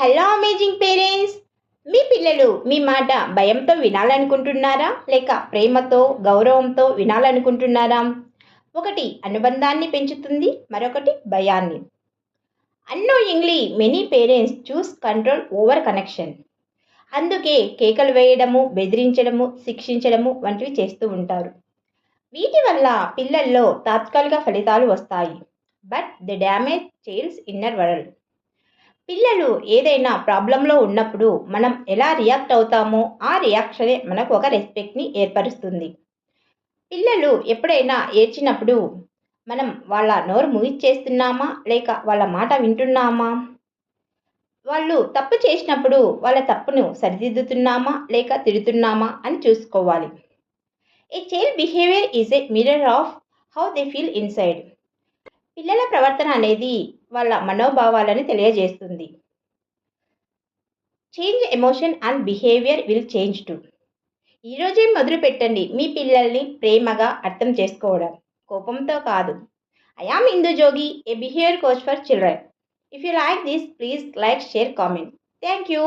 Hello amazing parents! మీ పిల్లలు మీ మాట భయంతో వినాలనుకుంటున్నారా? లేక ప్రేమతో, గౌరవంతో వినాలనుకుంటున్నారా? ఒకటి అనుబంధాన్ని పెంచుతుంది, మరొకటి భయాన్ని. అన్నోయింగ్లీ మెనీ పేరెంట్స్ చూస్ కంట్రోల్ ఓవర్ కనెక్షన్. అందుకే కేకలు వేయడము, బెదిరించడము, శిక్షించడము వంటివి చేస్తూ ఉంటారు. వీటి వల్ల పిల్లల్లో తాత్కాలిక ఫలితాలు వస్తాయి. But the damage child's inner world. పిల్లలు ఏదైనా ప్రాబ్లంలో ఉన్నప్పుడు మనం ఎలా రియాక్ట్ అవుతామో ఆ రియాక్షనే మనకు ఒక రెస్పెక్ట్ని ఏర్పరుస్తుంది. పిల్లలు ఎప్పుడైనా ఏడ్చినప్పుడు మనం వాళ్ళ నోరు ముగిచ్చేస్తున్నామా లేక వాళ్ళ మాట వింటున్నామా? వాళ్ళు తప్పు చేసినప్పుడు వాళ్ళ తప్పును సరిదిద్దుతున్నామా లేక తిడుతున్నామా అని చూసుకోవాలి. A child behaviour is a mirror of how they feel inside. పిల్లల ప్రవర్తన అనేది వాళ్ళ మనోభావాలను తెలియజేస్తుంది. Change emotion and behaviour will change to. ఈరోజే మొదలు పెట్టండి మీ పిల్లల్ని ప్రేమగా అర్థం చేసుకోవడం, కోపంతో కాదు. I am Indu Jogi, A behaviour coach for children. If you like this, please like, share, comment. Thank you.